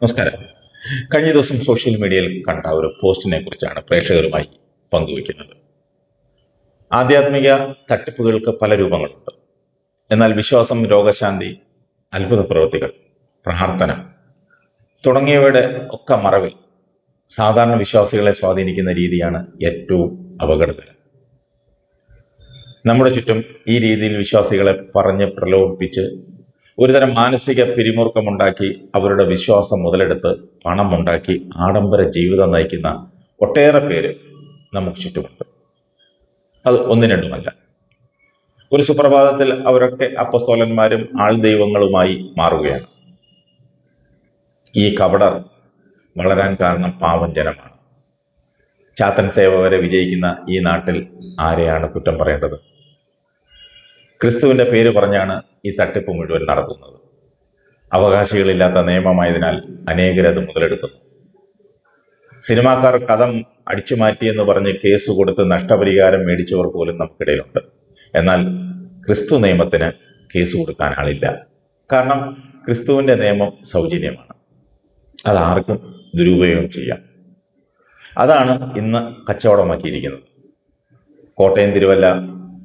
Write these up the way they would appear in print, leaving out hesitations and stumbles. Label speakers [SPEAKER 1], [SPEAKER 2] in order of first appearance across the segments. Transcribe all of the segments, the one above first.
[SPEAKER 1] നമസ്കാരം. കഴിഞ്ഞ ദിവസം സോഷ്യൽ മീഡിയയിൽ കണ്ട ഒരു പോസ്റ്റിനെ കുറിച്ചാണ് പ്രേക്ഷകരുമായി പങ്കുവയ്ക്കുന്നത്. ആധ്യാത്മിക തട്ടിപ്പുകൾക്ക് പല രൂപങ്ങളുണ്ട്. എന്നാൽ വിശ്വാസം, രോഗശാന്തി, അത്ഭുത പ്രവൃത്തികൾ, പ്രാർത്ഥന തുടങ്ങിയവയുടെ ഒക്കെ മറവിൽ സാധാരണ വിശ്വാസികളെ സ്വാധീനിക്കുന്ന രീതിയാണ് ഏറ്റവും അപകടകരം. നമ്മുടെ ചുറ്റും ഈ രീതിയിൽ വിശ്വാസികളെ പറഞ്ഞ് പ്രലോഭിപ്പിച്ച് ഒരുതരം മാനസിക പിരിമുറുക്കമുണ്ടാക്കി അവരുടെ വിശ്വാസം മുതലെടുത്ത് പണമുണ്ടാക്കി ആഡംബര ജീവിതം നയിക്കുന്ന ഒട്ടേറെ പേര് നമുക്ക് ചുറ്റുമുണ്ട്. അത് ഒന്നും രണ്ടുമല്ല. ഒരു സുപ്രഭാതത്തിൽ അവരൊക്കെ അപ്പസ്തോലന്മാരും ആൾ ദൈവങ്ങളുമായി മാറുകയാണ്. ഈ കപടർ വളരാൻ കാരണം പാവം ജനമാണ്. ചാത്തൻ സേവ വരെ വിജയിക്കുന്ന ഈ നാട്ടിൽ ആരെയാണ് കുറ്റം പറയേണ്ടത്? ക്രിസ്തുവിൻ്റെ പേര് പറഞ്ഞാണ് ഈ തട്ടിപ്പ് മുഴുവൻ നടത്തുന്നത്. അവകാശികളില്ലാത്ത നിയമമായതിനാൽ അനേകരത് മുതലെടുക്കുന്നു. സിനിമാക്കാർ കഥം അടിച്ചുമാറ്റിയെന്ന് പറഞ്ഞ് കേസ് കൊടുത്ത് നഷ്ടപരിഹാരം മേടിച്ചവർ പോലും നമുക്കിടയിലുണ്ട്. എന്നാൽ ക്രിസ്തു നിയമത്തിന് കേസ് കൊടുക്കാൻ ആളില്ല. കാരണം ക്രിസ്തുവിൻ്റെ നിയമം സൗജന്യമാണ്. അതാർക്കും ദുരുപയോഗം ചെയ്യാം. അതാണ് ഇന്ന് കച്ചവടമാക്കിയിരിക്കുന്നത്. കോട്ടയം, തിരുവല്ല,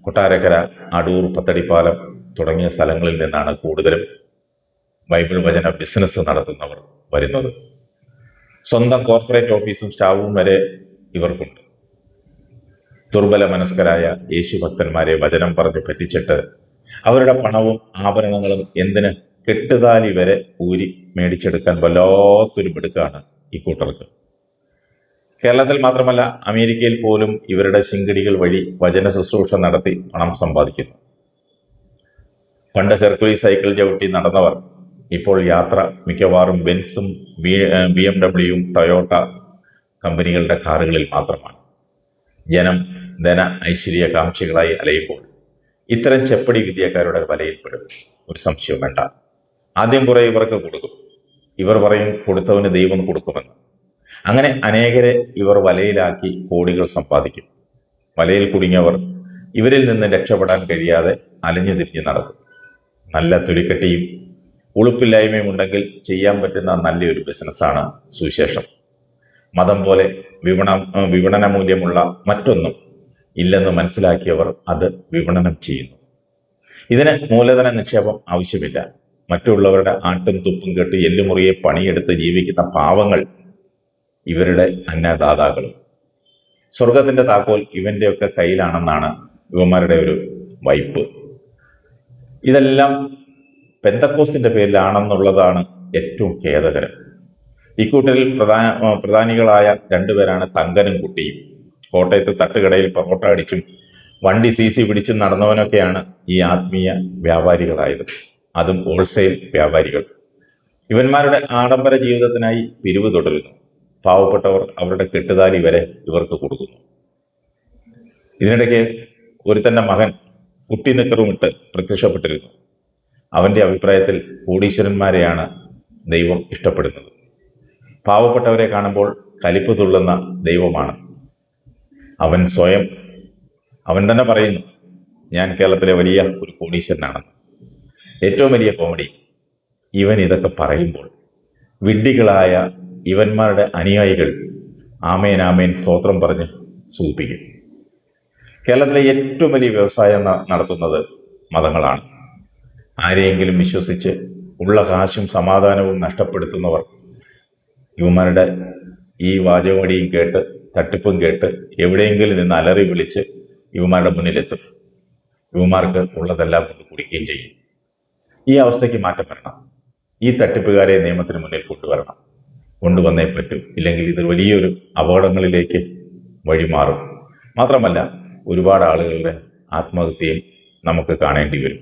[SPEAKER 1] കൊട്ടാരക്കര, അടൂർ, പത്തടിപ്പാലം തുടങ്ങിയ സ്ഥലങ്ങളിൽ നിന്നാണ് കൂടുതലും ബൈബിൾ വചന ബിസിനസ് നടത്തുന്നവർ വരുന്നത്. സ്വന്തം കോർപ്പറേറ്റ് ഓഫീസും സ്റ്റാഫും വരെ ഇവർക്കുണ്ട്. ദുർബല മനസ്കരായ യേശു ഭക്തന്മാരെ വചനം പറഞ്ഞ് പറ്റിച്ചിട്ട് അവരുടെ പണവും ആഭരണങ്ങളും എന്തിന് കെട്ടുതാലി വരെ ഊരി മേടിച്ചെടുക്കാൻ വല്ലാത്തൊരു മിടുക്കാണ് ഈ കൂട്ടർക്ക്. കേരളത്തിൽ മാത്രമല്ല, അമേരിക്കയിൽ പോലും ഇവരുടെ ശിങ്കിടികൾ വഴി വചന ശുശ്രൂഷ നടത്തി പണം സമ്പാദിക്കുന്നു. പണ്ട് ഹെർക്കുലീസ് സൈക്കിൾ ചവിട്ടി നടന്നവർ ഇപ്പോൾ യാത്ര മിക്കവാറും ബെൻസും BMW ടൊയോട്ട കമ്പനികളുടെ കാറുകളിൽ മാത്രമാണ്. ജനം ധന ഐശ്വര്യകാംക്ഷികളായി അലയുമ്പോൾ ഇത്തരം ചെപ്പടി വിദ്യക്കാരുടെ വലയിൽപ്പെടും. ഒരു സംശയവും വേണ്ട. ആദ്യം കുറെ ഇവർക്ക് കൊടുക്കും. ഇവർ പറയും കൊടുത്തവന് ദൈവം കൊടുക്കുമെന്ന്. അങ്ങനെ അനേകരെ ഇവർ വലയിലാക്കി കോടികൾ സമ്പാദിക്കും. വലയിൽ കുടുങ്ങിയവർ ഇവരിൽ നിന്ന് രക്ഷപ്പെടാൻ കഴിയാതെ അലഞ്ഞു തിരിഞ്ഞ് നടക്കും. നല്ല തൊലിക്കെട്ടിയും ഉളുപ്പില്ലായ്മയും ഉണ്ടെങ്കിൽ ചെയ്യാൻ പറ്റുന്ന നല്ലൊരു ബിസിനസ്സാണ് സുവിശേഷം. മതം പോലെ വിപണന മൂല്യമുള്ള മറ്റൊന്നും ഇല്ലെന്ന് മനസ്സിലാക്കിയവർ അത് വിപണനം ചെയ്യുന്നു. ഇതിന് മൂലധന നിക്ഷേപം ആവശ്യമില്ല. മറ്റുള്ളവരുടെ ആട്ടും തുപ്പും കേട്ട് എല്ലുമുറിയെ പണിയെടുത്ത് ജീവിക്കുന്ന പാവങ്ങൾ ഇവരുടെ അന്നദാതാക്കളും. സ്വർഗത്തിന്റെ താക്കോൽ ഇവന്റെയൊക്കെ കയ്യിലാണെന്നാണ് ഇവന്മാരുടെ ഒരു വൈപ്പ്. ഇതെല്ലാം പെന്തക്കോസ്തിന്റെ പേരിലാണെന്നുള്ളതാണ് ഏറ്റവും ഖേദകരം. ഇക്കൂട്ടരിൽ പ്രധാനികളായ രണ്ടുപേരാണ് തങ്കനും കുട്ടിയും. കോട്ടയത്ത് തട്ടുകടയിൽ പൊറോട്ട അടിച്ചും വണ്ടി CC പിടിച്ചും നടന്നവനൊക്കെയാണ് ഈ ആത്മീയ വ്യാപാരികളായത്. അതും ഹോൾസെയിൽ വ്യാപാരികൾ. ഇവന്മാരുടെ ആഡംബര ജീവിതത്തിനായി പിരിവ് തുടരുന്നു. പാവപ്പെട്ടവർ അവരുടെ കെട്ടുതാലി വരെ ഇവർക്ക് കൊടുക്കുന്നു. ഇതിനിടയ്ക്ക് ഒരുത്തൻ്റെ മകൻ കുട്ടി നിക്കറുമിട്ട് പ്രത്യക്ഷപ്പെട്ടിരുന്നു. അവൻ്റെ അഭിപ്രായത്തിൽ കോടീശ്വരന്മാരെയാണ് ദൈവം ഇഷ്ടപ്പെടുന്നത്. പാവപ്പെട്ടവരെ കാണുമ്പോൾ കലിപ്പ് തുള്ളുന്ന ദൈവമാണ്. അവൻ തന്നെ പറയുന്നു, ഞാൻ കേരളത്തിലെ വലിയ ഒരു കോടീശ്വരനാണെന്ന്. ഏറ്റവും വലിയ കോമഡി, ഇവൻ ഇതൊക്കെ പറയുമ്പോൾ വിഡ്ഢികളായ ഇവന്മാരുടെ അനുയായികൾ ആമേൻ ആമേൻ സ്തോത്രം പറഞ്ഞ് സൂചിപ്പിക്കും. കേരളത്തിലെ ഏറ്റവും വലിയ വ്യവസായം നടത്തുന്നത് മതങ്ങളാണ്. ആരെയെങ്കിലും വിശ്വസിച്ച് ഉള്ള കാശും സമാധാനവും നഷ്ടപ്പെടുത്തുന്നവർ ഇവന്മാരുടെ ഈ വാചകമടിയും കേട്ട് തട്ടിപ്പും കേട്ട് എവിടെയെങ്കിലും നിന്ന് അലറി വിളിച്ച് ഇവന്മാരുടെ മുന്നിലെത്തും. ഇവന്മാർക്ക് ഉള്ളതെല്ലാം കൊണ്ട് കുടിക്കുകയും ചെയ്യും. ഈ അവസ്ഥയ്ക്ക് മാറ്റം വരണം. ഈ തട്ടിപ്പുകാരെ നിയമത്തിന് മുന്നിൽ കൊണ്ടുവന്നേ പറ്റൂ. ഇല്ലെങ്കിൽ ഇത് വലിയൊരു അപകടങ്ങളിലേക്ക് വഴിമാറും. മാത്രമല്ല, ഒരുപാട് ആളുകളുടെ ആത്മഹത്യയും നമുക്ക് കാണേണ്ടി വരും.